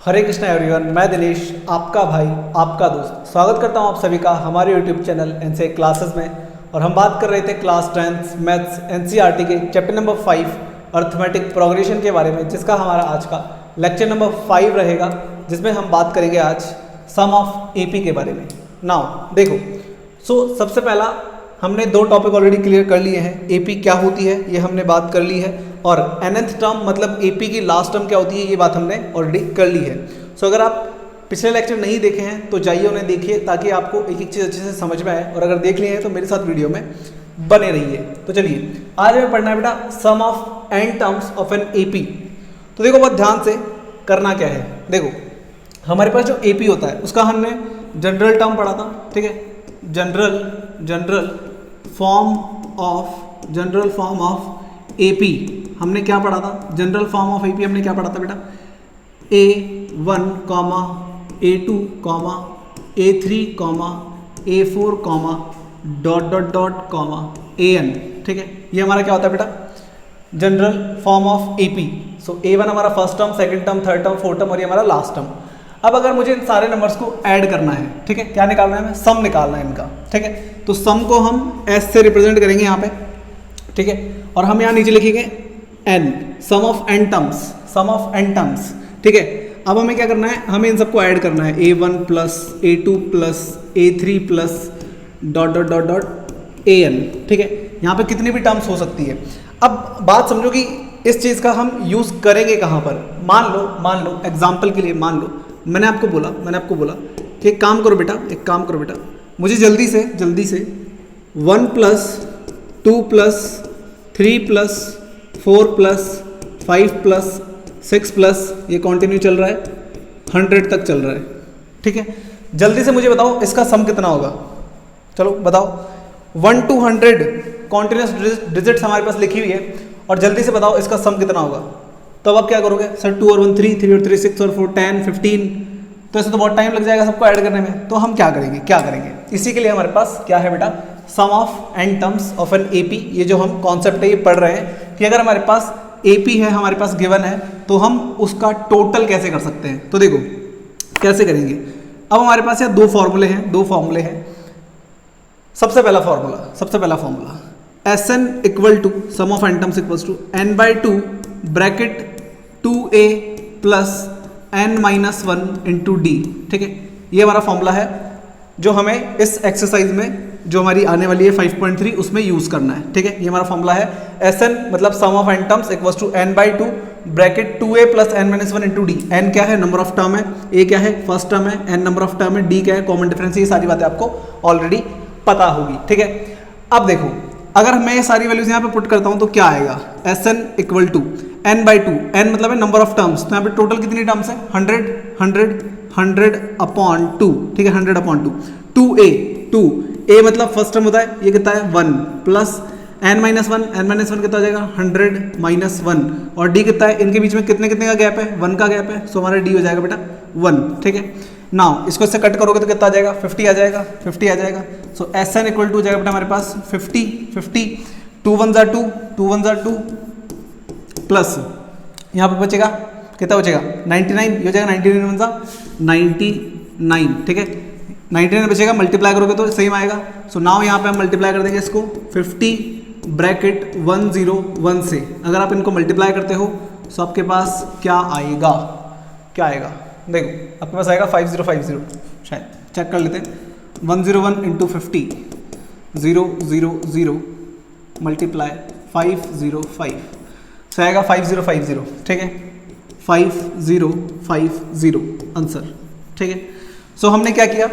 हरे Krishna everyone, मैं दिनेश आपका भाई आपका दोस्त स्वागत करता हूं आप सभी का हमारे यूट्यूब चैनल एनसीए क्लासेस में। और हम बात कर रहे थे क्लास 10 मैथ्स एनसीईआरटी के चैप्टर नंबर 5 अर्थमेटिक प्रोग्रेशन के बारे में, जिसका हमारा आज का लेक्चर नंबर 5 रहेगा, जिसमें हम बात करेंगे आज सम ऑफ एपी के बारे में। नाउ देखो, सबसे पहला हमने दो टॉपिक ऑलरेडी क्लियर कर लिए हैं। एपी क्या होती है ये हमने बात कर ली है, और nth टर्म मतलब एपी की लास्ट टर्म क्या होती है ये बात हमने ऑलरेडी कर ली है। अगर आप पिछले लेक्चर नहीं देखे हैं तो जाइए उन्हें देखिए, ताकि आपको एक एक चीज़ अच्छे से समझ में आए, और अगर देख लिए हैं तो मेरे साथ वीडियो में बने रहिए। तो चलिए आज हमें पढ़ना है बेटा sum of n terms of n AP. तो देखो बहुत ध्यान से करना क्या है। देखो हमारे पास जो एपी होता है उसका हमने जनरल टर्म पढ़ा था, ठीक है। जनरल फॉर्म ऑफ एपी हमने क्या पढ़ा था? जनरल फॉर्म ऑफ एपी हमने क्या पढ़ा था बेटा? A1, A2, A3, A4, AN, ठीक है। ये हमारा क्या होता है बेटा? General form of AP. A1 हमारा first term, second term, third term, fourth term, और ये हमारा लास्ट टर्म। अब अगर मुझे इन सारे नंबर्स को ऐड करना है, ठीक है, क्या निकालना है? हमें सम निकालना है इनका, ठीक है। तो सम को हम S से रिप्रेजेंट करेंगे यहाँ पे, ठीक है, और हम यहाँ नीचे लिखेंगे n, sum of n terms, ठीक है। अब हमें क्या करना है? हमें इन सबको ऐड करना है, A1 plus A2 plus A3 plus AN, ठीक है। यहाँ पे कितनी भी टर्म्स हो सकती है। अब बात समझो कि इस चीज़ का हम यूज़ करेंगे कहाँ पर। मान लो एग्जाम्पल के लिए, मान लो मैंने आपको बोला कि एक काम करो बेटा, मुझे जल्दी से 1 plus 2 plus 3 plus 4 plus 5 plus 6 plus, ये कंटिन्यू चल रहा है, 100 तक चल रहा है, ठीक है। जल्दी से मुझे बताओ इसका सम कितना होगा? चलो बताओ। 1 to 100 कॉन्टिन्यूस डिजिट्स हमारे पास लिखी हुई है, और जल्दी से बताओ इसका सम कितना होगा। तो अब आप क्या करोगे? सर 2 और 1 3, 3 और 3 6 और 4 10 15, तो ऐसे तो बहुत टाइम लग जाएगा सबको ऐड करने में। तो हम क्या करेंगे? इसी के लिए हमारे पास क्या है बेटा? Sum of n terms of n AP. ये जो हम कॉन्सेप्ट है ये पढ़ रहे हैं कि अगर हमारे पास एपी है, हमारे पास गिवन है, तो हम उसका टोटल कैसे कर सकते हैं। तो देखो कैसे करेंगे। अब हमारे पास यहाँ दो फॉर्मूले हैं। सबसे पहला formula Sn equal to sum of n terms equals to n/2 bracket 2a plus n-1 into D, ठीक है। ये हमारा फॉर्मूला है जो हमें इस एक्सरसाइज में जो हमारी आने वाली है 5.3 उसमें यूज करना है, ठीक है। ये हमारा फॉर्मूला है Sn मतलब sum of n terms equals to n/2 bracket 2a plus n-1 into d. n क्या है? नंबर ऑफ टर्म है। a क्या है? फर्स्ट टर्म है। n नंबर ऑफ टर्म है। d क्या है? Common difference. ये सारी बातें आपको ऑलरेडी पता होगी, ठीक है। अब देखो अगर मैं ये सारी वैल्यूज यहाँ पे पुट करता हूँ तो क्या आएगा? Sn equal to n/2, n मतलब है नंबर ऑफ टर्म्स, तो यहाँ पे टोटल कितनी टर्म्स है? 100 अपॉन 2, ठीक है, 100/2 2a मतलब फर्स्ट टर्म होता है, ये कितना है? 1 प्लस n-1 कितना हो जाएगा? 100 -1, और d कितना है? इनके बीच में कितने का गैप है? 1 का गैप है। सो हमारा d हो जाएगा बेटा 1, ठीक है। नाउ इसको इससे कट करोगे तो कितना आ जाएगा? 50 आ जाएगा। सो Sn इक्वल टू हो जाएगा बेटा हमारे पास 50 2 1 2 प्लस यहाँ पे बचेगा कितना? बचेगा 99, ये हो जाएगा 99, ठीक है। 99 बचेगा, मल्टीप्लाई करोगे तो सेम आएगा। सो नाउ यहाँ पे हम मल्टीप्लाई कर देंगे इसको 50 ब्रैकेट 101 से। अगर आप इनको मल्टीप्लाई करते हो तो आपके पास क्या आएगा? देखो आपके पास आएगा 5050, शायद चेक कर लेते हैं। 101 इंटू 50 000 मल्टीप्लाई 505, तो आएगा 5050, ठीक है, 5050 आंसर, ठीक है। सो हमने क्या किया?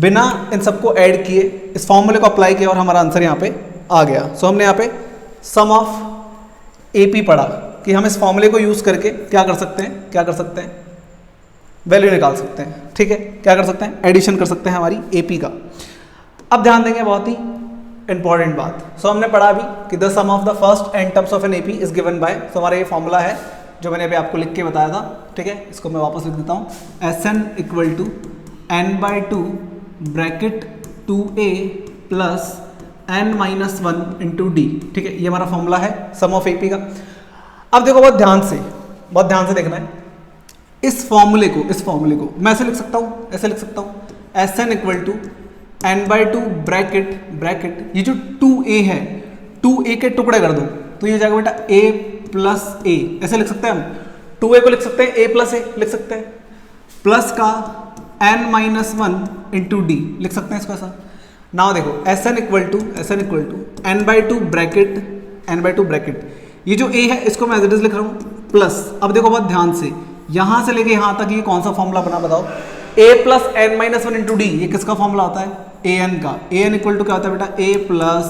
बिना इन सबको ऐड किए इस फॉर्मूले को अप्लाई किया और हमारा आंसर यहाँ पे आ गया। सो हमने यहाँ पे सम ऑफ एपी पढ़ा कि हम इस फॉर्मूले को यूज करके क्या कर सकते हैं? वैल्यू निकाल सकते हैं, ठीक है। क्या कर सकते हैं? एडिशन कर सकते हैं हमारी एपी का। अब ध्यान देंगे बहुत ही इंपॉर्टेंट बात। सो हमने पढ़ा अभी कि the sum of the first n terms of n AP is given by, so हमारा ये फॉर्मूला है जो मैंने अभी आपको लिख के बताया था, ठीक है। इसको मैं वापस लिख देता हूँ। Sn equal to n/2 bracket 2a plus n-1 into D, ठीक है। ये हमारा फॉर्मूला है सम ऑफ एपी का। अब देखो बहुत ध्यान से देखना है। इस फॉर्मूले को मैं ऐसे लिख सकता हूँ Sn equal to n/2 bracket ये जो 2a है 2a के टुकड़े कर दो तो ये हो जाएगा बेटा a प्लस a, ऐसे लिख सकते हैं हम 2a को लिख सकते हैं a प्लस a लिख सकते हैं, प्लस का n-1 इंटू डी लिख सकते हैं इसको ऐसा। नाउ देखो Sn equal to n/2 bracket ये जो a है इसको मैं एज इट इज लिख रहा हूँ प्लस, अब देखो बहुत ध्यान से यहां से लेके यहां तक ये कौन सा फॉर्मूला बना बताओ, a plus n-1 into D, ये किसका फॉर्मूला होता है an का, an इक्वल टू क्या होता है बेटा a plus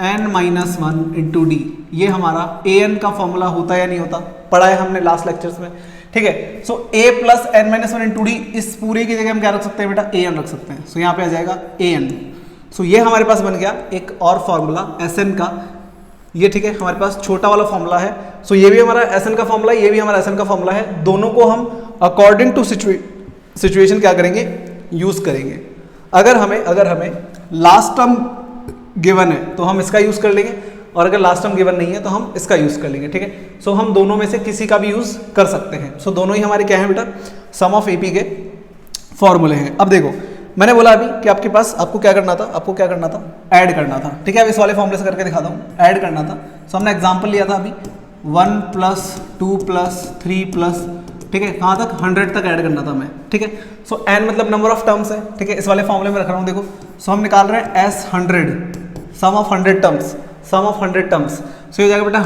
n-1 into D, ये हमारा an का फॉर्मूला होता है या नहीं होता, पढ़ा है हमने लास्ट लेक्चर्स में, ठीक है। सो a plus n-1 into D, इस पूरे की जगह हम क्या रख सकते हैं बेटा an रख सकते हैं, सो यहाँ पे आ जाएगा an। सो ये हमारे पास बन गया एक और फॉर्मूला Sn का, ये ठीक है हमारे पास छोटा वाला फॉर्मूला है। सो ये भी हमारा Sn का फॉर्मूला है, ये भी हमारा Sn का फॉर्मूला है, दोनों को हम अकॉर्डिंग टू सिचुएशन क्या करेंगे यूज करेंगे। अगर हमें लास्ट टर्म गिवन है तो हम इसका यूज कर लेंगे, और अगर लास्ट टर्म गिवन नहीं है तो हम इसका यूज कर लेंगे, ठीक है। सो हम दोनों में से किसी का भी यूज कर सकते हैं। सो दोनों ही हमारे क्या है बेटा सम ऑफ एपी के फॉर्मूले हैं। अब देखो मैंने बोला अभी कि आपको क्या करना था ऐड करना था, ठीक है। अब इस वाले फॉर्मूले से करके दिखाता हूँ, ऐड करना था। सो हमने एग्जांपल लिया था अभी 1 प्लस 2 प्लस 3 प्लस, ठीक है, कहाँ तक 100 तक ऐड करना था मैं, ठीक है। सो n मतलब नंबर ऑफ टर्म्स है, ठीक है, इस वाले फॉर्मूले में रख रहा हूँ देखो। सो हम निकाल रहे हैं S100 सम ऑफ 100 टर्म्स, सो हो जाएगा बेटा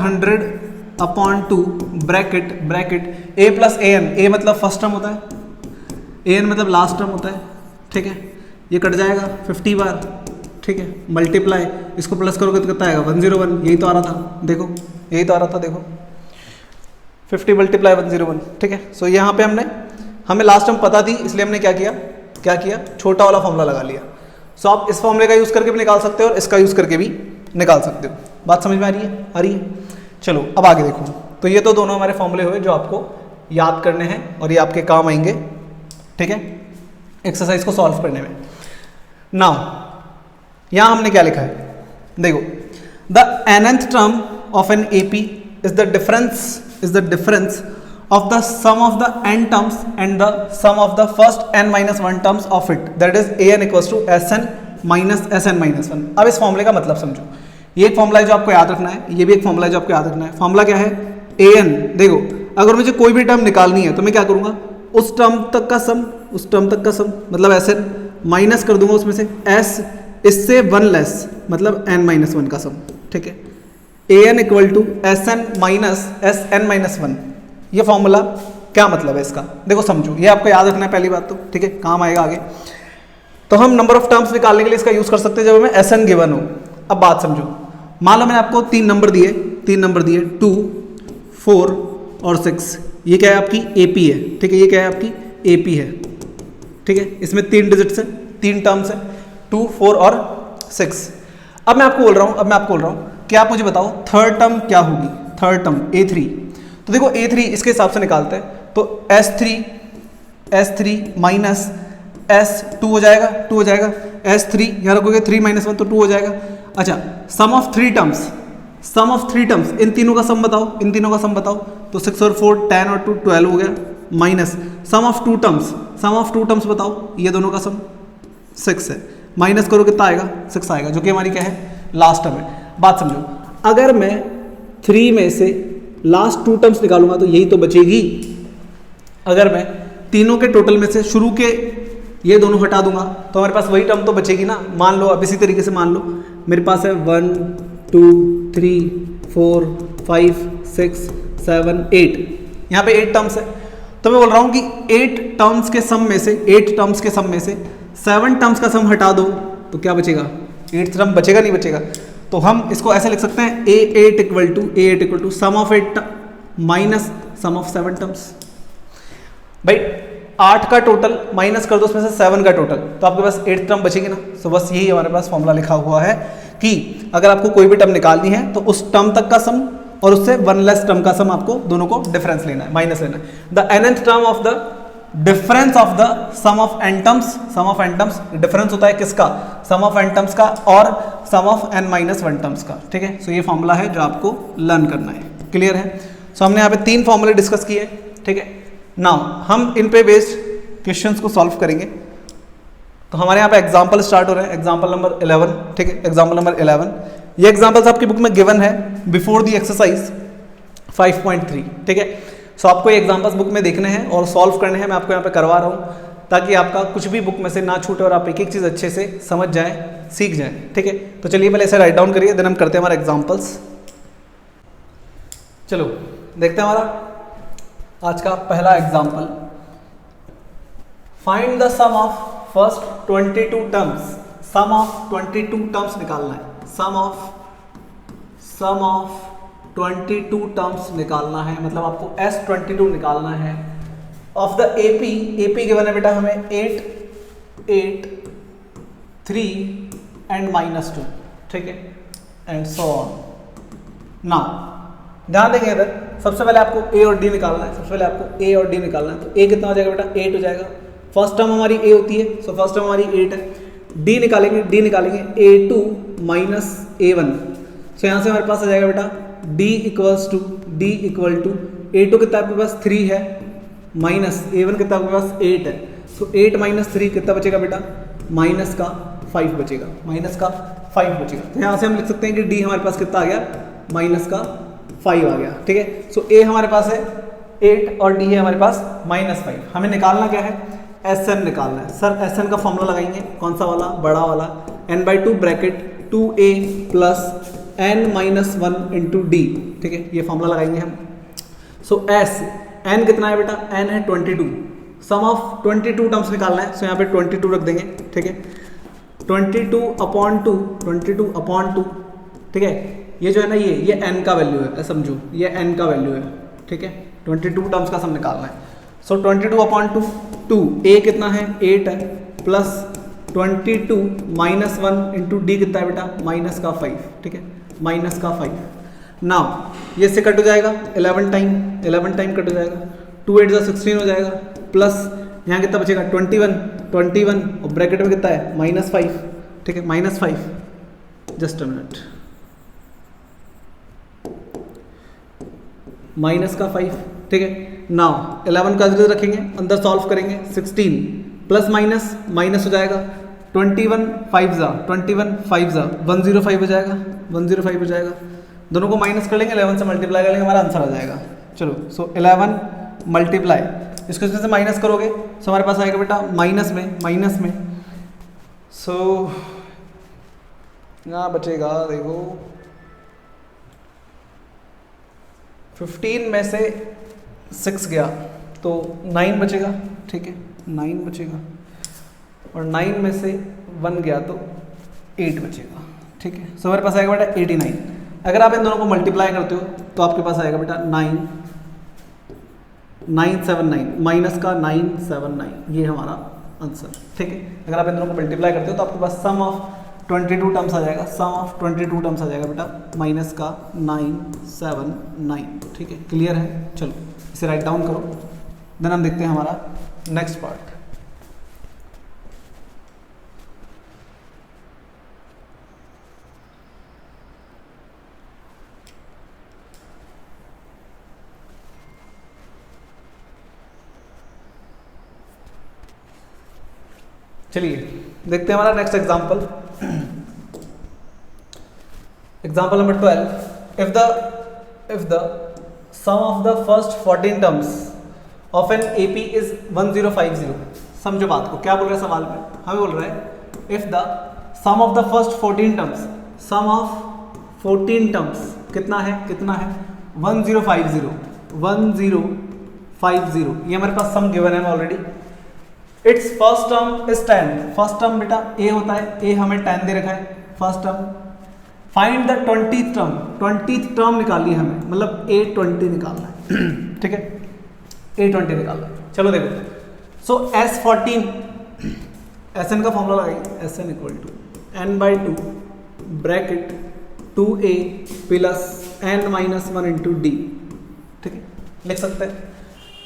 100/2 bracket a plus an, a मतलब फर्स्ट टर्म होता है, an मतलब लास्ट टर्म होता है, ठीक है, ये कट जाएगा 50 बार, ठीक है, मल्टीप्लाई इसको प्लस करोगे तो कितना आएगा 101, यही तो आ रहा था देखो 50 मल्टीप्लाई 101, ठीक है। सो यहाँ पे हमें लास्ट टर्म पता थी, इसलिए हमने क्या किया छोटा वाला फॉर्मूला लगा लिया। सो आप इस फॉर्मूले का यूज करके भी निकाल सकते हो और इसका यूज करके भी निकाल सकते हो। बात समझ में आ रही है? चलो अब आगे देखो। तो ये तो दोनों हमारे फॉर्मूले हुए जो आपको याद करने हैं और ये आपके काम आएंगे, ठीक है, एक्सरसाइज को सॉल्व करने में। नाउ यहां हमने क्या लिखा है देखो, the nth term of n AP is the difference of the sum of the n terms and the sum of the first n-1 terms of it, that is an equals to Sn minus Sn-1। अब इस फॉर्मूले का मतलब समझो, ये एक formula है जो आपको याद रखना है, ये भी एक फॉर्मूला है जो आपको याद रखना है। फॉर्मूला क्या है an, देखो अगर मुझे कोई भी टर्म निकालनी है तो मैं क्या करूंगा, उस टर्म तक का सम मतलब Sn माइनस कर दूंगा उसमें से s, इससे 1 लेस मतलब n-1 का सम, ठीक है। an equal to Sn minus Sn-1, ये फॉर्मूला क्या मतलब है इसका, देखो समझो, ये आपको याद रखना है पहली बात तो, ठीक है, काम आएगा आगे। तो हम नंबर ऑफ टर्म्स निकालने के लिए इसका यूज कर सकते हैं जब हमें Sn गिवन हो। अब बात समझो, मान लो मैंने आपको 3 नंबर दिए 2, 4 और 6, ये क्या है आपकी AP है, ठीक है, ये क्या है आपकी AP है, ठीक है, इसमें 3 डिजिट्स है, 3 टर्म्स है 2, 4 और 6। अब मैं आपको बोल रहा हूँ कि आप मुझे बताओ थर्ड टर्म क्या होगी, थर्ड टर्म A3। तो देखो A3 इसके हिसाब से निकालते हैं, तो S3 माइनस S2 हो जाएगा, S3 यहाँ रखोगे 3 - 1 तो 2 हो जाएगा। अच्छा, सम ऑफ थ्री टर्म्स, इन तीनों का सम बताओ, तो 6 और 4 10 और 2 12 हो गया, minus sum of two terms बताओ, ये दोनों का सम 6 है, माइनस करो कितना आएगा 6 आएगा, जो कि हमारी क्या है लास्ट टर्म है। बात समझो, अगर मैं 3 में से लास्ट 2 टर्म्स निकालूंगा तो यही तो बचेगी। अगर मैं तीनों के टोटल में से शुरू के ये दोनों हटा दूंगा तो हमारे पास वही टर्म तो बचेगी ना। मान लो अब इसी तरीके से मान लो मेरे पास है 1 2 3 4 5 6 7 8, यहाँ पे 8 टर्म्स है, तो मैं बोल रहा हूँ कि 8 टर्म्स के सम में से 7 टर्म्स का सम हटा दो तो क्या बचेगा, 8 टर्म बचेगा नहीं बचेगा। तो हम इसको ऐसे लिख सकते हैं A8 equal to sum of 8 minus sum of 7 terms. भाई 8 का टोटल माइनस कर दो उसमें से 7 का टोटल, तो आपके पास 8 टर्म बचेगी ना। सो बस यही हमारे पास फॉर्मूला लिखा हुआ है कि अगर आपको कोई भी टर्म निकालनी है तो उस टर्म तक का सम और उससे 1 लेस टर्म का सम आपको दोनों को डिफरेंस लेना है, माइनस लेना है। The nth term of the difference of the sum of n terms, difference होता है किसका, सम ऑफ n टर्म्स का और सम ऑफ n-1 टर्म्स का, ठीक है। सो ये फॉर्मूला है जो आपको लर्न करना है, क्लियर है। सो हमने यहाँ पे 3 फॉर्मूले डिस्कस किए, ठीक है। नाउ हम इन पे बेस्ड क्वेश्चंस को सॉल्व करेंगे। तो हमारे यहाँ पे एग्जाम्पल स्टार्ट हो रहे हैं, एग्जाम्पल नंबर 11, ठीक है, एग्जाम्पल नंबर 11। ये एग्जाम्पल्स आपकी बुक में गिवन है बिफोर दी एक्सरसाइज 5.3, ठीक है। सो आपको ये एग्जाम्पल्स बुक में देखने हैं और सॉल्व करने हैं, मैं आपको यहाँ पे करवा रहा हूँ ताकि आपका कुछ भी बुक में से ना छूटे और आप एक एक चीज़ अच्छे से समझ जाएं, सीख जाएं, ठीक है। तो चलिए पहले ऐसे राइट डाउन करिए, देन हम करते हैं हमारा एग्जाम्पल्स। चलो देखते हैं हमारा आज का पहला example. Find the sum of first 22 terms. Sum of 22 terms निकालना है, सम ऑफ 22 टर्म्स निकालना है, मतलब आपको S22 निकालना है ऑफ द AP गिवन है बेटा हमें 8, 8, 3 एंड -2, ठीक है, एंड सो ऑन। नाउ ध्यान देंगे इधर, सबसे पहले आपको A और D निकालना है, सबसे पहले आपको A और D निकालना है। तो A कितना हो जाएगा बेटा, 8 हो जाएगा, फर्स्ट टर्म हमारी A होती है, सो फर्स्ट टर्म हमारी 8 है। D निकालेंगे A2 माइनस A1, सो यहाँ से हमारे पास आ जाएगा बेटा D इक्वल टू A2 कितना आपके पास 3 है, माइनस A1 कितना आपके पास 8 है, सो 8 माइनस 3 कितना बचेगा बेटा, माइनस का 5 बचेगा, माइनस का 5 बचेगा। तो यहाँ से हम लिख सकते हैं कि D हमारे पास कितना आ गया, माइनस का 5 आ गया, ठीक है। सो A हमारे पास है 8 और D है हमारे पास -5। हमें निकालना क्या है, SN निकालना है। सर SN का फॉर्मूला लगाएंगे, कौन सा वाला, बड़ा वाला, n/2 bracket 2A plus n-1 into D, ठीक है, ये फॉर्मूला लगाएंगे हम। सो n कितना है बेटा, n है 22, सम ऑफ 22 टर्म्स निकालना है, सो यहाँ पे 22 रख देंगे, ठीक है, 22/2, ठीक है। ये जो है ना ये n का वैल्यू है, समझो ये n का वैल्यू है, ठीक है, 22 टर्म्स का सम निकालना है। सो 22/2, A कितना है 8 है, प्लस 22 -1 इंटू D कितना है बेटा, माइनस का 5, ठीक है, माइनस का 5। नाउ ये से कट हो जाएगा 11 टाइम कट हो जाएगा, 2 8 16 हो जाएगा, प्लस यहाँ कितना बचेगा 21 और ब्रैकेट में कितना है -5, ठीक है, -5, जस्ट अ मिनट, माइनस का 5, ठीक है। नाउ 11 का जरूर रखेंगे, अंदर सॉल्व करेंगे, 16 प्लस माइनस हो जाएगा, 21 5 105 हो जाएगा, 105 हो जाएगा, दोनों को माइनस कर लेंगे, 11 से मल्टीप्लाई कर लेंगे, हमारा आंसर आ जाएगा। चलो सो 11 मल्टीप्लाई, इसको इसमें से माइनस करोगे सो हमारे पास आएगा बेटा माइनस में, सो यहाँ बचेगा, देखो 15 में से 6 गया तो 9 बचेगा, ठीक है, 9 बचेगा, और 9 में से 1 गया तो 8 बचेगा, ठीक है। सो हमारे पास आएगा बेटा 89। अगर आप इन दोनों को मल्टीप्लाई करते हो तो आपके पास आएगा बेटा 979, माइनस का 979, ये हमारा आंसर, ठीक है। अगर आप इन दोनों को मल्टीप्लाई करते हो तो आपके पास सम ऑफ 22 टर्म्स आ जाएगा, सम ऑफ 22 टर्म्स आ जाएगा बेटा माइनस का 979, ठीक है, क्लियर है। चलो इसे राइट डाउन करो, देन हम देखते हैं हमारा नेक्स्ट पार्ट। चलिए देखते हैं हमारा next example, example number 12। If the sum of the first 14 terms of an AP is 1050। समझो बात को, क्या बोल रहे हैं सवाल में, हमें बोल रहा है if the sum of the first 14 terms, sum of 14 terms कितना है 1050, ये हमारे पास सम गिवन है already. It's first term is 10, first term बेटा A होता है, A हमें 10 दे रखा है first term. Find the 20th term, 20th term निकाली हमें, मतलब A20 निकालना है, ठीक है, A20 निकालना है। चलो देखो, सो S14, SN का फॉर्मूला लगाइए, SN equal to n/2 bracket 2A plus n-1 into D, ठीक है, लिख सकते हैं।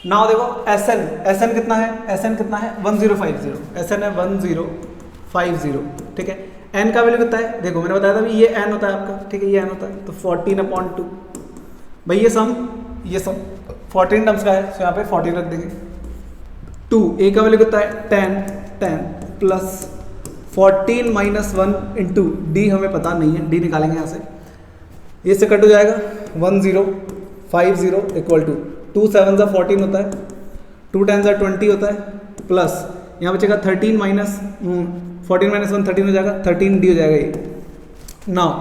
नाउ देखो SN कितना है, SN कितना है 1050, SN है 1050, ठीक है। n का वैल्यू कितना है, देखो मैंने बताया था ये n होता है आपका, ठीक है, ये n होता है, तो 14/2 भाई ये सम 14 टर्म्स का है, तो यहाँ पे 14 रख देंगे। 2 ए का वैल्यू कितना है 10 प्लस 14 माइनस 1 इंटू डी हमें पता नहीं है, डी निकालेंगे यहाँ से, ये से कट हो जाएगा 1050 इक्वल टू 2 7 14 होता है, 2 10 20 होता है, प्लस यहाँ बचेगा 13 माइनस 14 माइनस 1 13 हो जाएगा, 13 डी हो जाएगा ये। नाउ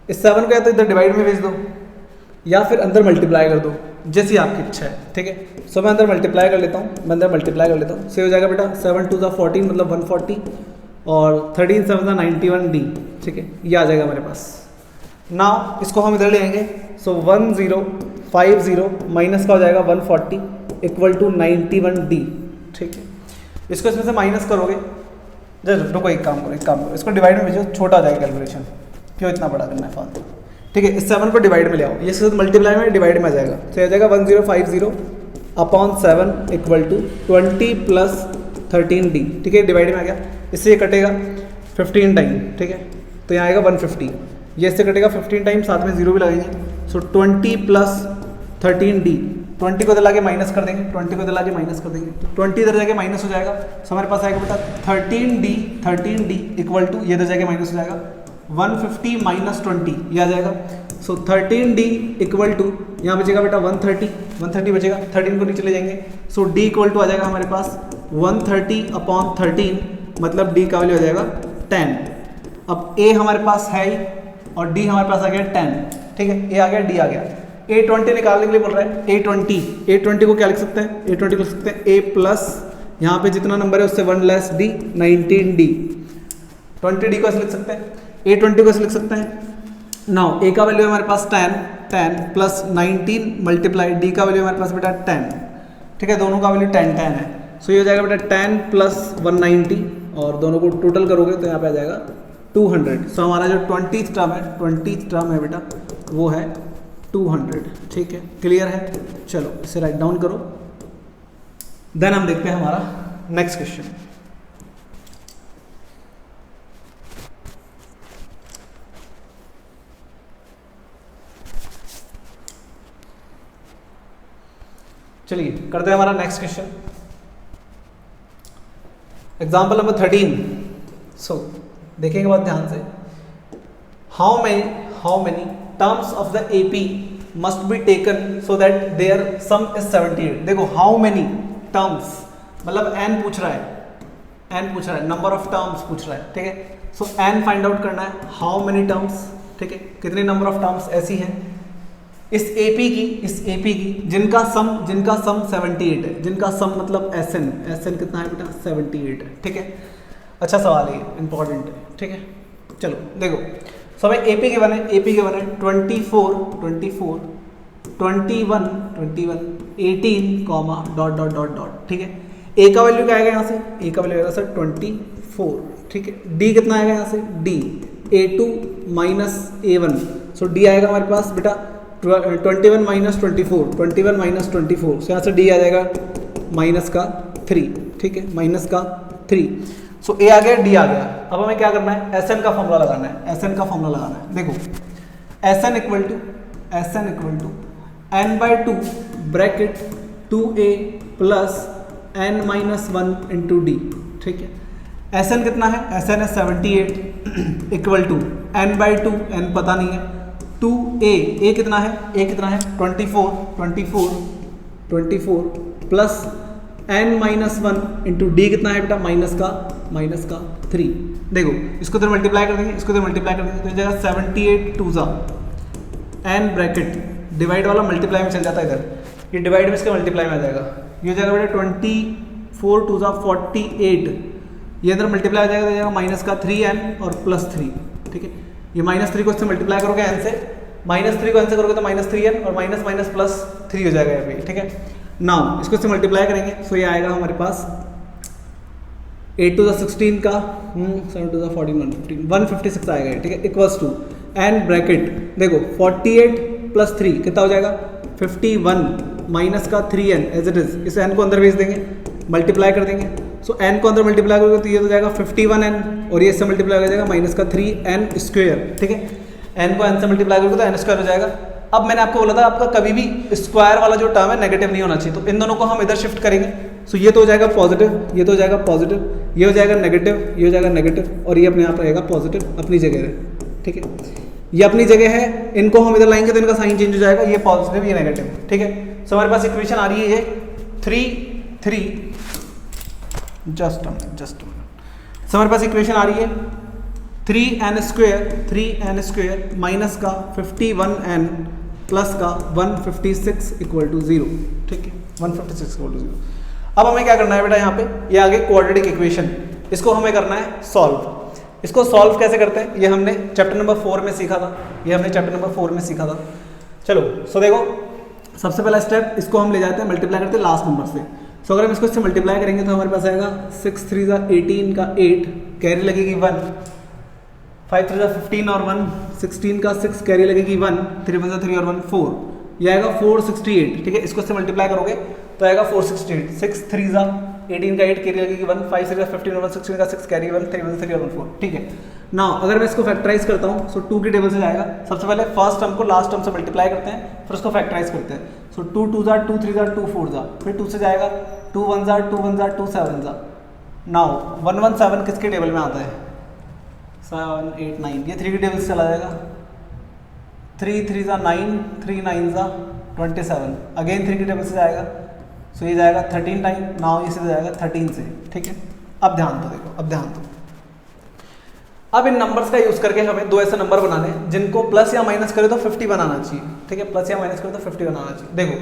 इस 7 को या तो इधर डिवाइड में भेज दो या फिर अंदर मल्टीप्लाई कर दो, जैसी आपकी इच्छा है, ठीक है। सो मैं अंदर मल्टीप्लाई कर लेता हूँ, से हो जाएगा बेटा 7 2 14 मतलब 140 और 13 7 91 डी, ठीक है, ये आ जाएगा हमारे पास। नाउ इसको हम इधर ले आएंगे, सो 1050 माइनस का हो जाएगा 140 इक्वल टू 91 डी, ठीक है। इसको इसमें से माइनस करोगे, रुको एक काम करो, इसको डिवाइड में भेजो, छोटा हो जाएगा कैलकुलेशन, क्यों इतना बड़ा करना है फालतू, ठीक है। इस 7 को डिवाइड में ले आओ, ये साथ मल्टीप्लाई में डिवाइड में आ जाएगा, तो आ जाएगा 1050 upon 7 equal to 20 plus 13 D, ठीक है, डिवाइड में आ गया। इससे ये कटेगा 15 टाइम, ठीक है, तो यहाँ आएगा 150, ये इससे कटेगा 15 टाइम, साथ में जीरो भी लगेंगे, सो 20 प्लस 13 डी, 20 को इधर लाके माइनस कर देंगे, 20 को इधर लाके माइनस कर देंगे, तो 20 इधर जाके माइनस हो जाएगा, सो हमारे पास आएगा बेटा 13 डी इक्वल टू, ये इधर जाके माइनस हो जाएगा 150 माइनस 20, ये आ जाएगा। सो 13 डी इक्वल टू, यहाँ बचेगा बेटा 130 बचेगा, 13 को नीचे ले जाएंगे, सो डी इक्वल टू आ जाएगा हमारे पास 130 अपॉन 13, मतलब डी का वैल्यू आ जाएगा 10। अब ए हमारे पास है ही और डी हमारे पास आ गया 10, ठीक है, ए आ गया डी आ गया। A20 निकालने के लिए बोल रहा है, A20 को क्या लिख सकते हैं, A20 को लिख सकते हैं A प्लस यहाँ पे जितना नंबर है उससे 1 लेस डी 19 डी, 20 डी को ऐसे लिख सकते हैं, A20 को ऐसे लिख सकते हैं। नाउ A का वैल्यू हमारे पास 10 प्लस 19 मल्टीप्लाई डी का वैल्यू हमारे पास बेटा 10, ठीक है, दोनों का वैल्यू 10 है, सो ये हो जाएगा बेटा 10 प्लस 190 और दोनों को टोटल करोगे तो यहाँ पे आ जाएगा 200। सो हमारा जो 20th टर्म है बेटा वो है 200, ठीक है, क्लियर है। चलो इसे राइट डाउन करो, देन हम देखते हैं हमारा नेक्स्ट क्वेश्चन। चलिए करते हैं हमारा नेक्स्ट क्वेश्चन, एग्जाम्पल नंबर 13। सो देखेंगे बहुत ध्यान से, how many terms of the AP must be taken so that their sum is 78। देखो हाउ मेनी टर्म्स मतलब n पूछ रहा है, नंबर ऑफ टर्म्स पूछ रहा है, ठीक है। सो n फाइंड आउट करना है, हाउ मेनी टर्म्स, ठीक है, कितने नंबर ऑफ टर्म्स ऐसी हैं इस AP की जिनका सम 78 है, जिनका सम मतलब SN कितना है बेटा 78 है, ठीक है। अच्छा सवाल है, इंपॉर्टेंट है, ठीक है। चलो देखो, सो हमें AP के बने 24 21 18 comma dot dot dot dot, ठीक है। A का वैल्यू क्या आएगा यहाँ से, A का वैल्यू आएगा सर 24, ठीक है। D कितना आएगा यहाँ से, D A2 माइनस A1, सो D आएगा हमारे पास बेटा 21 माइनस 24, सो यहाँ से D आ जाएगा माइनस का 3, ठीक है, माइनस का 3। सो A आ गया, D आ गया। अब हमें क्या करना है, SN का फॉर्मूला लगाना है, देखो SN equal to n/2 bracket 2A plus n minus 1 into D, ठीक है। SN कितना है, SN है 78 इक्वल टू n/2, n पता नहीं है, 2A, A कितना है 24 plus n minus 1 into D कितना है बेटा माइनस का 3। देखो इसको इधर मल्टीप्लाई कर देंगे, तो ये जगह 78 2 n ब्रैकेट डिवाइड वाला मल्टीप्लाई में चल जाता है इधर, ये डिवाइड में इसके मल्टीप्लाई में आ जाएगा, ये जगह बेटा 24 2 48, ये इधर मल्टीप्लाई आ जाएगा, माइनस का 3n और प्लस 3, ठीक है। ये -3 को इससे मल्टीप्लाई करोगे n से, -3 को n से करोगे तो -3n और माइनस प्लस 3 हो जाएगा यहाँ पे, ठीक है। नाउ इसको इससे मल्टीप्लाई करेंगे, सो ये आएगा हमारे पास 8 to the 16 का 7 to the 14 156 आएगा, ठीक है, इक्वल्स टू n ब्रैकेट, देखो 48 प्लस 3 कितना हो जाएगा 51 माइनस का 3n एज इट इज, इस n को अंदर भेज देंगे, मल्टीप्लाई कर देंगे, सो n को अंदर मल्टीप्लाई करोगे तो ये हो जाएगा 51n और ये इससे मल्टीप्लाई हो जाएगा माइनस का 3n स्क्वायर, ठीक है। n को n से मल्टीप्लाई करोगे तो n स्क्वायर हो जाएगा, अब मैंने आपको बोला था आपका कभी भी स्क्वायर वाला जो टर्म है नेगेटिव नहीं होना चाहिए, तो इन दोनों को हम इधर शिफ्ट करेंगे। सो ये तो हो जाएगा पॉजिटिव, ये तो हो जाएगा पॉजिटिव, ये हो जाएगा नेगेटिव, ये हो जाएगा नेगेटिव, और ये अपने आप रहेगा पॉजिटिव अपनी जगह है। ठीक है, ये अपनी जगह है, इनको हम इधर लाएंगे तो इनका साइन चेंज हो जाएगा, ये पॉजिटिव ये नेगेटिव। ठीक है, सो हमारे पास इक्वेशन आ रही है ये 3 जस्ट सो हमारे पास इक्वेशन आ रही है 3n² माइनस का 51n प्लस का 156 इक्वल टू 0। ठीक है, 156 इक्वल टू 0। अब हमें क्या करना है बेटा, यहाँ पे ये आगे क्वाड्रेटिक इक्वेशन, इसको हमें करना है सॉल्व। इसको सॉल्व कैसे करते हैं ये हमने चैप्टर नंबर 4 में सीखा था, ये हमने चैप्टर नंबर 4 में सीखा था। चलो सो देखो, सबसे पहला स्टेप इसको हम ले जाते हैं मल्टीप्लाई करते हैं लास्ट नंबर से। सो अगर हम इसको इससे मल्टीप्लाई करेंगे तो हमारे पास आएगा 6 3 18 का 8, कैरी लगेगी 1, 5 3 15 और 1 16 का 6, कैरी लगेगी 1, 3 1 3 और 1 4, ये आएगा 468। ठीक है, इसको इससे मल्टीप्लाई करोगे तो आएगा 468, 6 3 18 का 8, कैरी लगेगी 1, 5 3 15 और 1 16 का 6, कैरी 1, 3 1 3 और 1 4। ठीक है, नाउ अगर मैं इसको फैक्टराइज करता हूँ सो 2 की टेबल से जाएगा। सबसे पहले फर्स्ट टर्म को लास्ट टर्म से मल्टीप्लाई करते हैं, फिर उसको फैक्टराइज करते हैं। सो 2 2 2 3 2 4, फिर 2 से जाएगा 2 1 2 1 2 7। नाउ 1 1 7 किसके टेबल में आता है, 7 8 9, ये 3 की टेबल से चला जाएगा। 3 3 9, 3 9 27, अगेन 3 की टेबल से जाएगा, सो ये जाएगा 13 टाइम। नाउ ये सीधा जाएगा 13 से। ठीक है, अब ध्यान दो, देखो अब ध्यान दो, अब इन नंबर्स का यूज करके हमें दो ऐसे नंबर बनाने हैं जिनको प्लस या माइनस करे तो 50 बनाना चाहिए। ठीक है, प्लस या माइनस करे तो 50 बनाना चाहिए। देखो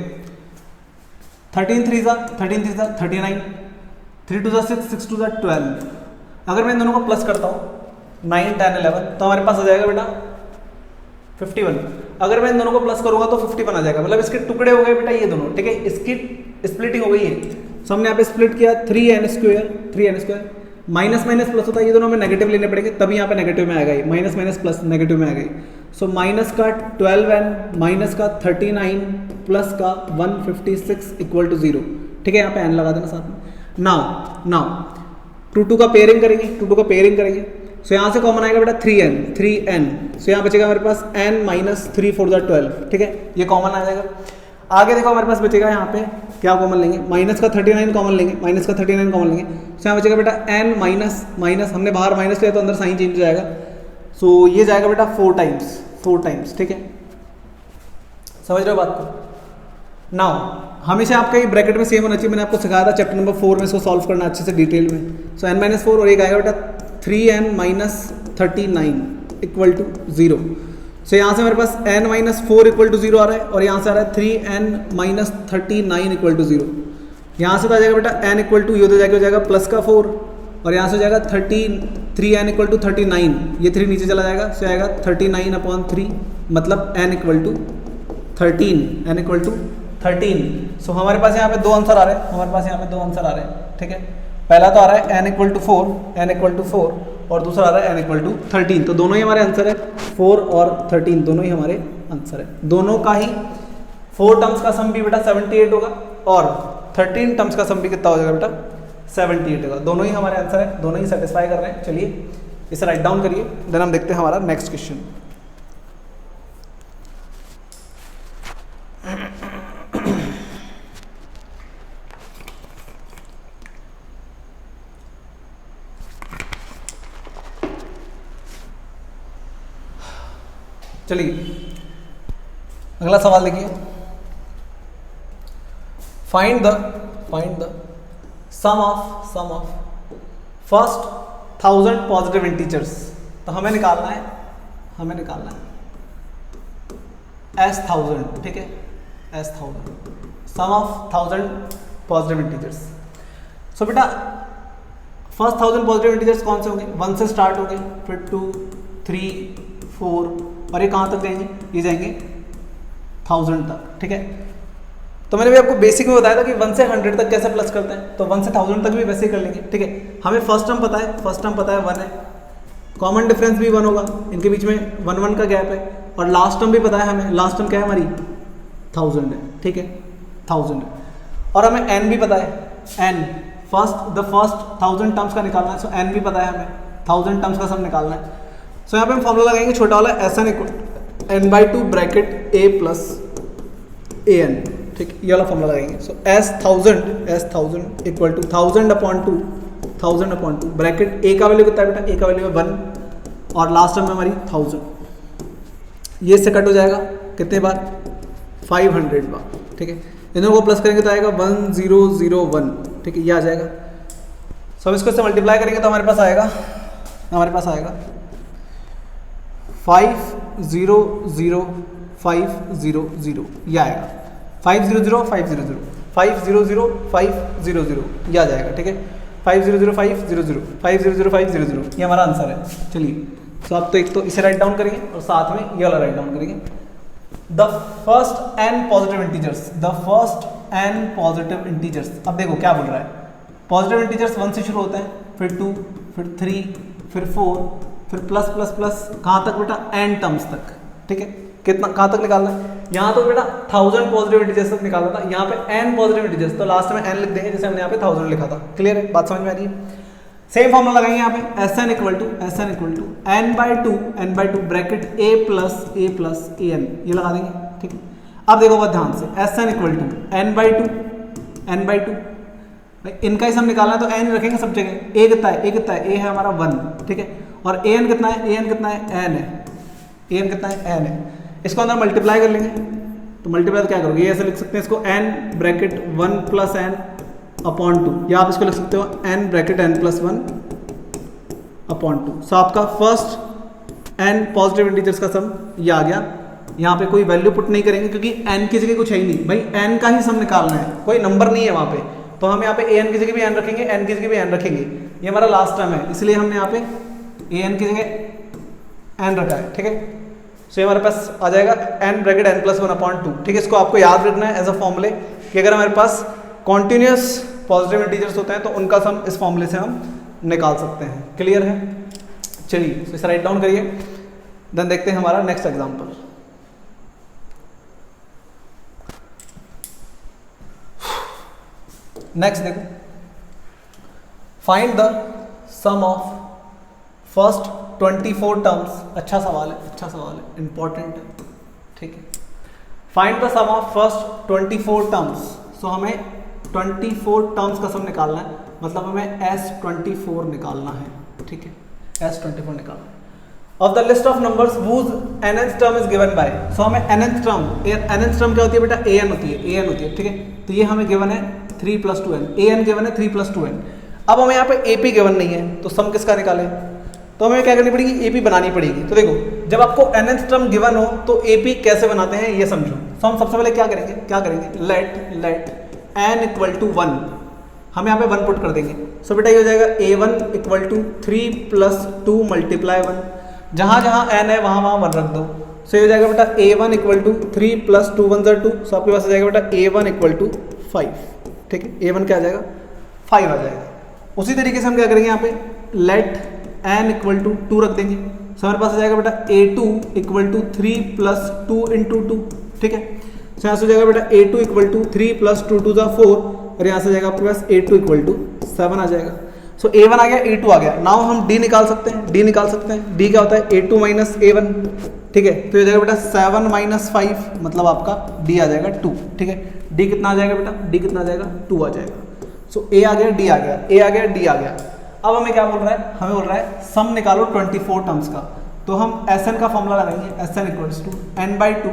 13 3 39, 3 2 6 6 2 12। अगर मैं इन दोनों को प्लस करता हूँ 9 10 11 तो हमारे पास आ जाएगा बेटा 51। अगर मैं इन दोनों को प्लस करूंगा तो 51 आ जाएगा, मतलब इसके टुकड़े हो गए बेटा ये दोनों। ठीक है, इसकी स्प्लिटिंग हो गई है। सो हमने यहाँ पे स्प्लिट किया 3n², माइनस माइनस प्लस होता है, ये दोनों हमें नेगेटिव लेने पड़ेंगे तभी यहाँ पे नेगेटिव में आएगा, माइनस माइनस प्लस नेगेटिव में आ गई। सो माइनस का 12n माइनस का 39 प्लस का 156 इक्वल टू 0। ठीक है, यहाँ पे n लगा देना साथ में। नाउ 2 का पेयरिंग करेंगे, सो यहाँ से कॉमन आएगा बेटा 3n। सो यहाँ बचेगा हमारे पास n माइनस 3 4 12। ठीक है, ये कॉमन आ जाएगा। आगे देखो हमारे पास बचेगा यहाँ पे क्या कॉमन लेंगे, माइनस का 39 कॉमन लेंगे, सो यहाँ बचेगा बेटा n माइनस हमने बाहर माइनस लिया तो अंदर साइन चेंज हो जाएगा। सो ये जाएगा बेटा 4 टाइम्स। ठीक है, समझ रहे हो बात को। नाउ हमेशा आपका ये ब्रैकेट में सेम होना चाहिए, मैंने आपको सिखाया था चैप्टर नंबर 4 में इसको सॉल्व करना अच्छे से डिटेल में। सो n माइनस 4 और एक आएगा बेटा 3n माइनस 39 इक्वल टू 0। सो यहाँ से हमारे पास n माइनस 4 इक्वल टू 0 आ रहा है और यहाँ से आ रहा है 3n माइनस 39 इक्वल टू 0। यहाँ से तो आ जाएगा बेटा n इक्वल टू, ये हो जाएगा प्लस का 4 और यहाँ से हो जाएगा 3n इक्वल टू 39, ये 3 नीचे चला जाएगा, सो आएगा 39/3, मतलब n इक्वल टू 13। सो हमारे पास यहाँ पे दो आंसर आ रहे हैं, ठीक है। पहला तो आ रहा है n इक्वल टू 4 और दूसरा आ रहा है n इक्वल टू 13। तो दोनों ही हमारे आंसर है, 4 और 13 दोनों ही हमारे आंसर है। दोनों का ही 4 टर्म्स का सम भी बेटा 78 होगा और 13 टर्म्स का सम भी कितना हो जाएगा बेटा 78 होगा। दोनों ही हमारे आंसर है, दोनों ही सेटिस्फाई कर रहे हैं। चलिए इसे राइट डाउन करिए, देन हम देखते हैं हमारा नेक्स्ट क्वेश्चन। चलिए अगला सवाल देखिए, find the sum of first 1000 positive integers. तो हमें निकालना है S1000, ठीक है, S1000 sum of 1000 positive integers. So बेटा फर्स्ट 1000 पॉजिटिव इंटीजर्स कौन से होंगे, 1 से स्टार्ट होंगे, फिर 2 3 4 और ये कहाँ तक जाएंगे, ये जाएंगे 1000 तक, ठीक है। तो मैंने भी आपको बेसिक में बताया था कि 1 से 100 तक कैसे प्लस करते हैं, तो 1 से 1000 तक भी वैसे ही कर लेंगे, ठीक है। हमें फर्स्ट टर्म पता है 1 है, कॉमन डिफरेंस भी 1 होगा, इनके बीच में 1 1 का गैप है, और लास्ट टर्म भी पता है हमें, लास्ट टर्म क्या है हमारी 1000 है, ठीक है, 1000 है। और हमें n भी पता है, n फर्स्ट 1000 टर्म्स का निकालना है, सो n भी पता है हमें, 1000 टर्म्स का सम निकालना है। सो यहाँ पे हम फॉर्मूला लगाएंगे छोटा वाला n/2 bracket a plus an, ठीक, ये वाला फॉर्मूला लगाएंगे। So s1000 equal to 1000/2 bracket a का वैल्यू कितना है बेटा, a का वैल्यू है 1 और लास्ट टर्म में हमारी 1000, ये से कट हो जाएगा कितने बार, 500 बार, ठीक है। इन दोनों को प्लस करेंगे तो आएगा 1001, ठीक है, ये आ जाएगा। सो इसको से मल्टीप्लाई करेंगे तो हमारे पास आएगा 500500, ये आएगा 500500 500500, ये आ जाएगा, ठीक है, 500500 500500, ये हमारा आंसर है। चलिए, तो आप तो एक तो इसे राइट डाउन करेंगे और साथ में ये वाला राइट डाउन करेंगे। The first n positive integers, अब देखो क्या बोल रहा है, पॉजिटिव इंटीजर्स 1 से शुरू होते हैं, फिर 2, फिर 3, फिर 4, फिर प्लस प्लस प्लस, कहाँ तक बेटा, n टर्म्स तक, ठीक है। कितना, कहाँ तक निकालना है, यहाँ तो बेटा 1000 पॉजिटिव इंटीजर्स तक निकालना था, यहाँ पे n पॉजिटिव इंटीजर्स, तो लास्ट में n लिख देंगे जैसे हमने यहाँ पे 1000 लिखा था। क्लियर है, बात समझ में आ रही है। सेम फॉर्मूला लगाएंगे यहाँ पे, SN equal to n/2 bracket a plus an, ये लगा देंगे, ठीक है। अब देखो बहुत ध्यान से, SN इक्वल टू n/2 भाई इनका ही सम निकालना है तो n रखेंगे सब जगह। a कितना है, a है हमारा 1, ठीक है, और an कितना है, n कितना है, n है। इसको अंदर मल्टीप्लाई कर लेंगे, तो मल्टीप्लाई तो क्या करोगे, ये ऐसे लिख सकते हैं इसको, n bracket 1 plus n upon 2, या आप इसको लिख सकते हो n bracket n plus 1 upon 2। सो आपका फर्स्ट n पॉजिटिव इंटीजर्स का सम ये आ गया। यहाँ पे कोई वैल्यू पुट नहीं करेंगे क्योंकि n की जगह कुछ है ही नहीं भाई, n का ही सम निकालना है, कोई नंबर नहीं है वहाँ पे, तो हम यहाँ पे an की जगह भी n रखेंगे, n की जगह भी n रखेंगे। ये हमारा लास्ट टर्म है, इसलिए हमने यहाँ पे an की जगह n रखा है, ठीक है। सो हमारे पास आ जाएगा n bracket n plus 1 upon 2, ठीक है। इसको आपको याद रखना है एज अ फॉर्मूले कि अगर हमारे पास कॉन्टिन्यूस पॉजिटिव इंटीजर्स होते हैं तो उनका सम इस फॉर्मूले से हम निकाल सकते हैं। क्लियर है, चलिए तो इसे राइट डाउन करिए, देन देखते हैं हमारा नेक्स्ट एग्जांपल। नेक्स्ट देखो, find the sum of first 24 terms. अच्छा सवाल है, इंपॉर्टेंट है, ठीक है। Find the sum of first 24 terms. So हमें 24 टर्म्स का सम निकालना है, मतलब हमें S24 निकालना है, ठीक है, S24 निकालना है। Of the list of numbers whose nth term is given by. So हमें nth टर्म क्या होती है बेटा, an होती है, ठीक है। तो ये हमें गिवन है 3 + 2n, an गिवन है 3 + 2n। अब हमें यहाँ पे AP गिवन नहीं है, तो सम किसका निकालें, तो हमें क्या करनी पड़ेगी, AP बनानी पड़ेगी। तो देखो, जब आपको nth टर्म गिवन हो तो AP कैसे बनाते हैं ये समझो। तो हम सबसे पहले क्या करेंगे, लेट n इक्वल टू 1, हम यहाँ पे 1 पुट कर देंगे। सो बेटा ये हो जाएगा a1 इक्वल टू 3 + 2 × 1, जहाँ n है वहाँ 1 रख दो। सो ये हो जाएगा बेटा a1 इक्वल टू 3 + 2 × 2, सो आपके पास आ जाएगा बेटा a1 इक्वल टू 5, ठीक है। a1 क्या आ जाएगा, 5 आ जाएगा। उसी तरीके से हम क्या करेंगे, यहाँ पे लेट n इक्वल टू 2 रख देंगे। सो हमारे पास आ जाएगा बेटा a2 इक्वल टू 3 + 2 × 2, ठीक है। सो यहाँ से हो जाएगा बेटा a2 इक्वल टू 3 + 2 × 4, और यहाँ से जाएगा आपके पास a2 इक्वल टू 7 आ जाएगा। सो a1 आ गया, a2 आ गया। नाउ हम d निकाल सकते हैं, d क्या होता है, a2 - a1, ठीक है। तो ये जाएगा बेटा 7 - 5, मतलब आपका d आ जाएगा 2, ठीक है। d कितना आ जाएगा बेटा, d कितना आ जाएगा, 2 आ जाएगा। सो a आ गया, d आ गया, a आ गया, d आ गया। अब हमें क्या बोल रहा है, हमें बोल रहा है सम निकालो 24 टर्म्स का। तो हम SN का फॉर्मूला लगाएंगे, SN equals to n/2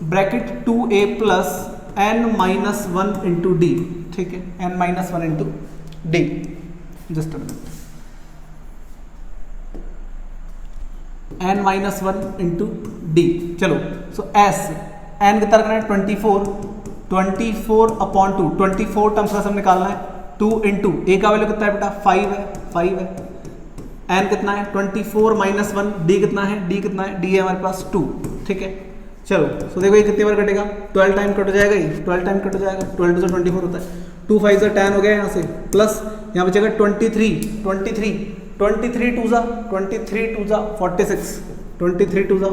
bracket 2a plus n - 1 × d, ठीक है, n - 1 × d। Just n - 1 × d। चलो, सो s n कितना रखना है, 24 अपॉन 2, 24 टर्म्स का सम निकालना है। 2 × a का वैल्यू कितना है बेटा, 5 है। n कितना है, 24 - 1, d कितना है, d है हमारे पास 2, ठीक है। चलो, सो देखो ये कितनी बार कटेगा, 12 टाइम कट हो जाएगा, 12 टाइम कट हो जाएगा, 12 से 24 होता है, 2 5 से 10 हो गया यहाँ से, प्लस यहाँ बचेगा 23 2 ×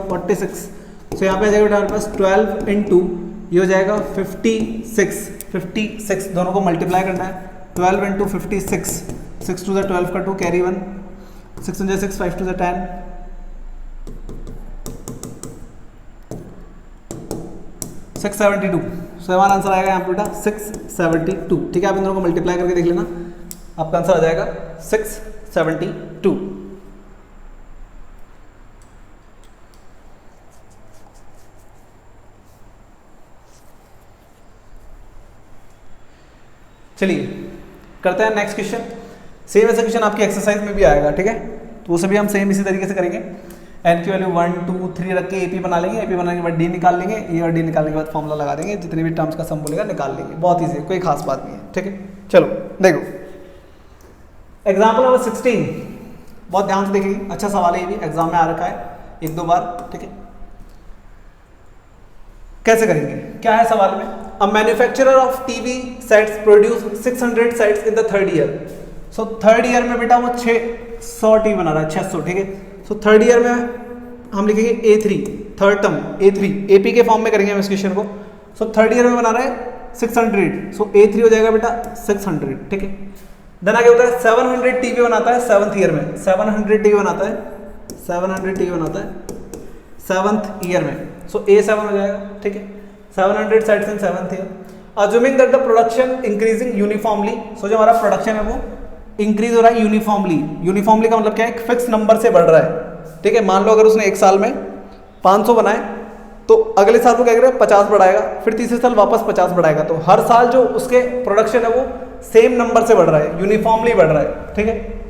46। सो यहाँ पे आ जाएगा हमारे पास 12 × ये हो जाएगा 56, दोनों को मल्टीप्लाई करना है। 12 × 56, 6 2 × 12 का 2 कैरी 1, 6 × 6 5 2 × 10, 672, सो हमारा आंसर आएगा यहाँ पे बेटा 672। ठीक है, आप इन दोनों को मल्टीप्लाई करके देख लेना, आपका आंसर आ जाएगा 672। चलिए करते हैं नेक्स्ट क्वेश्चन। सेम ऐसा क्वेश्चन आपकी एक्सरसाइज में भी आएगा, ठीक है, तो उसे भी हम सेम इसी तरीके से करेंगे। एन की वैल्यू 1 2 3 रख के एपी बना लेंगे, एपी बनाने के बाद डी निकाल लेंगे, ए और डी निकालने के बाद फॉर्मूला लगा देंगे, जितने भी टर्म्स का सम बोलेगा निकाल लेंगे। बहुत ईजी है, कोई खास बात नहीं है। ठीक है, चलो देखो एग्जाम्पल नंबर 16, बहुत ध्यान से देखिए, अच्छा सवाल है ये भी, एग्जाम में आ रखा है 1-2 बार। ठीक है, कैसे करेंगे, क्या है सवाल में, a manufacturer of TV sets produce 600 sets in the third year. So third year में बेटा वो 600 टीवी बना रहा है, 600। ठीक है, सो थर्ड ईयर में हम लिखेंगे A3, third term A3, AP के फॉर्म में करेंगे हम इस क्वेश्चन को। सो थर्ड ईयर में बना रहा है 600, सो A3 हो जाएगा बेटा 600। ठीक है, देन आगे होता है 700 टीवी बनाता है सेवंथ ईयर में, 700 टीवी बनाता है, 700 टीवी बनाता है सेवंथ ईयर में, सो A7 हो जाएगा। ठीक है, 700 sets in seventh year, assuming that the production increasing uniformly. So जो हमारा प्रोडक्शन है वो इंक्रीज हो रहा है यूनिफॉर्मली। यूनिफॉर्मली का मतलब क्या है, एक फिक्स नंबर से बढ़ रहा है। ठीक है, मान लो अगर उसने एक साल में 500 बनाए तो अगले साल वो क्या करेगा 50 बढ़ाएगा, फिर तीसरे साल वापस 50 बढ़ाएगा, तो हर साल जो उसके प्रोडक्शन है वो सेम नंबर से बढ़ रहा है, यूनिफॉर्मली बढ़ रहा है। ठीक है,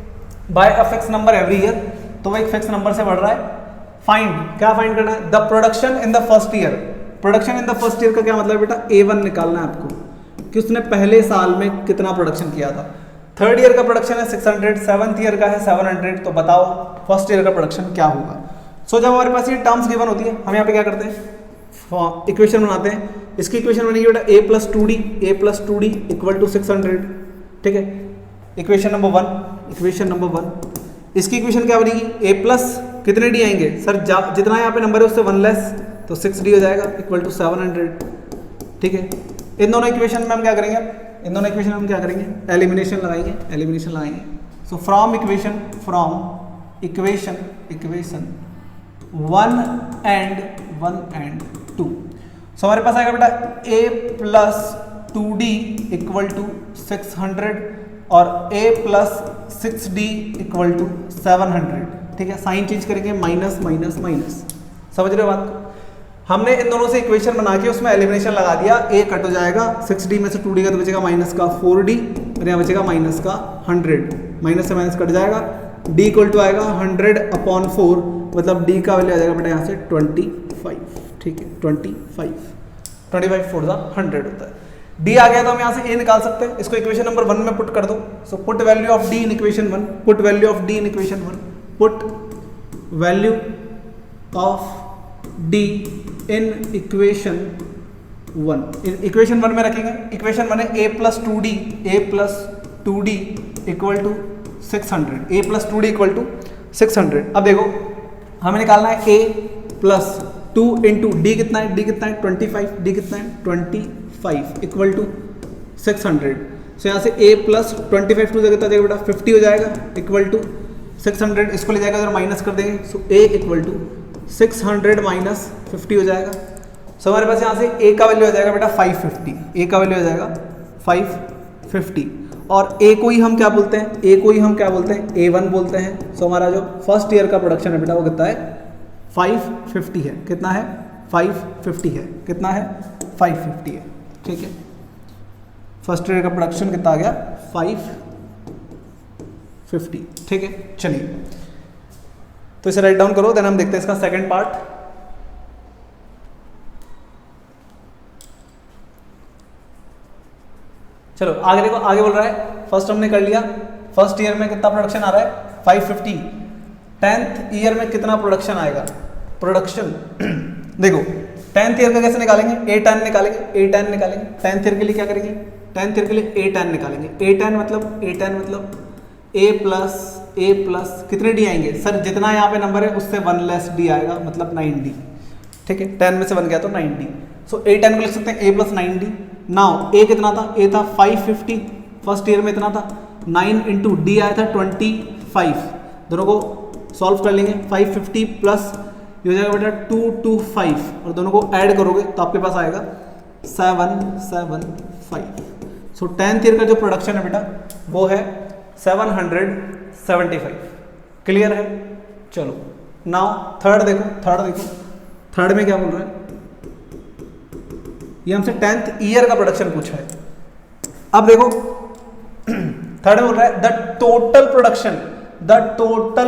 by a fix number every year, तो वो एक फिक्स नंबर से बढ़ रहा है। फाइंड, क्या फाइंड करना है, the production in the first year. Production in the first year का क्या मतलब बेटा, A1 निकालना है आपको कि उसने पहले साल में कितना प्रोडक्शन किया था। थर्ड ईयर का प्रोडक्शन है 600, सेवंथ ईयर का है 700, तो बताओ फर्स्ट ईयर का प्रोडक्शन क्या होगा। सो जब हमारे पास ये टर्म्स गिवन होती है, हम यहाँ पे क्या करते हैं, इक्वेशन बनाते हैं। इसकी इक्वेशन बनेगी बेटा A + 2D, A + 2D = 600। ठीक है, इक्वेशन नंबर 1, इक्वेशन नंबर 1। इसकी इक्वेशन क्या बनेगी, A प्लस कितने डी आएंगे सर, जितना यहाँ पे नंबर है उससे 1 लेस, तो 6D हो जाएगा = 700। ठीक है, इन दोनों इक्वेशन में हम क्या करेंगे, इन दोनों इक्वेशन में हम क्या करेंगे, एलिमिनेशन लगाएंगे, एलिमिनेशन लगाएंगे। सो फ्रॉम इक्वेशन 1 and 2, सो हमारे पास आएगा बेटा A + 2D = 600 और A + 6D = 700। ठीक है, साइन चेंज करेंगे, माइनस माइनस माइनस, समझ रहे हो बात को। हमने इन दोनों से इक्वेशन बना के उसमें एलिमिनेशन लगा दिया, A कट हो जाएगा, 6D में से 2D का तो बचेगा माइनस का 4D और यहाँ बचेगा माइनस का 100, माइनस से माइनस कट जाएगा, D = आएगा 100/4, मतलब D का वैल्यू आ जाएगा बेटा यहाँ से 25। ठीक है, 25 4 100 होता है। D आ गया तो हम यहाँ से A निकाल सकते हैं, इसको इक्वेशन नंबर 1 में पुट कर दो। So put value of D in equation 1, put value of D in equation 1, put value of D in equation 1। Equation 1 में रखेंगे, इक्वेशन 1 है A + 2D, A + 2D = 600, A + 2D = 600। अब देखो हमें निकालना है A + 2 × D कितना है, D कितना है 25, D कितना है 25 = 600। सो यहाँ से A + 25 2 कितना देगा बेटा 50 हो जाएगा = 600, इसको ले जाएगा अगर माइनस कर देंगे, सो A = 600 - 50 हो जाएगा। सो हमारे पास यहाँ से A का वैल्यू हो जाएगा बेटा 550, A का वैल्यू हो जाएगा 550 और A को ही हम क्या बोलते हैं, A को ही हम क्या बोलते हैं, A1 बोलते हैं। सो हमारा जो फर्स्ट ईयर का प्रोडक्शन है बेटा वो कितना है 550 है, कितना है 550 है, कितना है 550 है। ठीक है, फर्स्ट ईयर का प्रोडक्शन कितना आ गया 550। ठीक है, चलिए तो इसे राइट डाउन करो, देन हम देखते हैं इसका सेकंड पार्ट। चलो आगे देखो, आगे बोल रहा है फर्स्ट हमने कर लिया, फर्स्ट ईयर में कितना प्रोडक्शन आ रहा है 550, 10th ईयर में कितना प्रोडक्शन आएगा, प्रोडक्शन देखो 10th ईयर का कैसे निकालेंगे, A10 निकालेंगे, A10 निकालेंगे। 10th ईयर के लिए क्या करेंगे, 10th ईयर के लिए A10 निकालेंगे। A10 मतलब A प्लस कितने D आएंगे सर, जितना यहाँ पे नंबर है उससे 1 लेस D आएगा, मतलब 9D। ठीक है, 10 में से 1 गया तो 9D। सो A10 को लिख सकते हैं A + 9D। नाउ A कितना था, A था 550, फर्स्ट ईयर में इतना था, 9 × D आया था 25। दोनों को सॉल्व कर लेंगे, 550 + ये हो जाएगा बेटा 2 2 5 और दोनों को ऐड करोगे तो आपके पास आएगा 7 7 5। सो 10th ईयर का जो प्रोडक्शन है बेटा वो है 775। क्लियर है? चलो नाउ थर्ड देखो, थर्ड में क्या बोल रहा है, ये हमसे 10th ईयर का प्रोडक्शन पूछा है। अब देखो थर्ड में बोल रहा है the total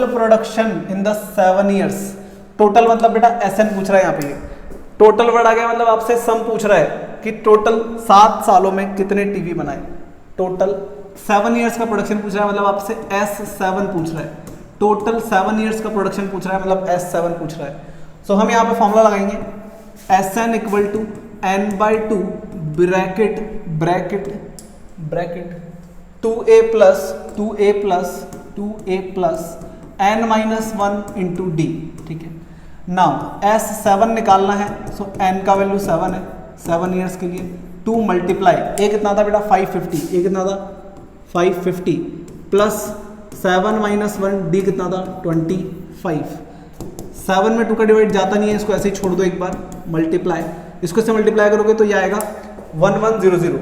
production in the 7 years. Total मतलब बेटा SN पूछ रहा है यहाँ पे, टोटल वर्ड आ गया मतलब आपसे सम पूछ रहा है कि टोटल 7 सालों में कितने टीवी बनाए। टोटल 7 ईयर्स का प्रोडक्शन पूछ रहा है मतलब आपसे S7 पूछ रहा है। टोटल 7 ईयर्स का प्रोडक्शन पूछ रहा है मतलब S7 पूछ रहा है। सो हम यहाँ पे फॉर्मूला लगाएंगे SN equal to n/2 bracket 2a plus n-1 into D. ठीक है, नाउ S7 निकालना है, सो n का वैल्यू 7 है 7 ईयर्स के लिए। 2 मल्टीप्लाई ए कितना था बेटा 550, ए कितना था 550 प्लस 7 - 1 डी कितना था 25। 7 में 2 का डिवाइड जाता नहीं है, इसको ऐसे ही छोड़ दो एक बार, मल्टीप्लाई, इसको से मल्टीप्लाई करोगे तो ये आएगा 1100।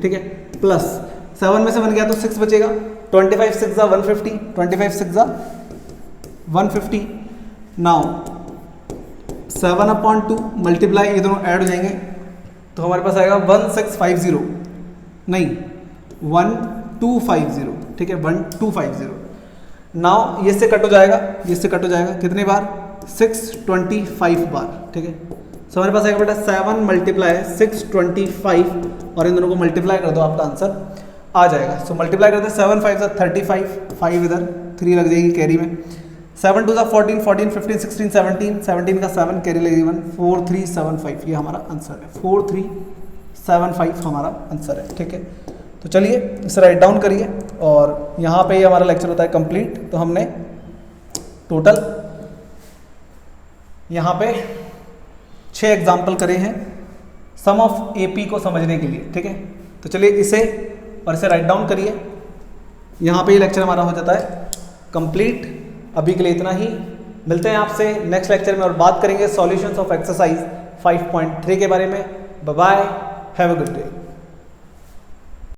ठीक है, प्लस 7 में से 1 गया तो 6 बचेगा, 25 6 ज़ा 150, 25 6 ज़ा 150। नाउ 7/2 मल्टीप्लाई, ये दोनों ऐड हो जाएंगे तो हमारे पास आएगा 1650, नहीं 1250। ठीक है, 1250। नाउ ये से कट हो जाएगा, कितने बार 625 बार। ठीक है, सो हमारे पास आएगा बेटा 7 × 625 और इन दोनों को मल्टीप्लाई कर दो, आपका आंसर आ जाएगा। सो मल्टीप्लाई करते 7 5 35, 5 इधर 3 लग जाएगी कैरी में, 7 2 14 14 15 16 17 का 7 कैरी लगेगी 1, 4375 ये हमारा आंसर है, 4375 हमारा आंसर है। ठीक है, तो चलिए इसे राइट डाउन करिए और यहाँ पे हमारा लेक्चर होता है कंप्लीट। तो हमने टोटल यहाँ पे 6 एग्जाम्पल करे हैं सम ऑफ AP को समझने के लिए। ठीक है, तो चलिए इसे और इसे राइट डाउन करिए। यहाँ पे ये लेक्चर हमारा हो जाता है कंप्लीट। अभी के लिए इतना ही, मिलते हैं आपसे नेक्स्ट लेक्चर में और बात करेंगे सॉल्यूशंस ऑफ एक्सरसाइज 5.3 के बारे में। Bye bye, have a good day.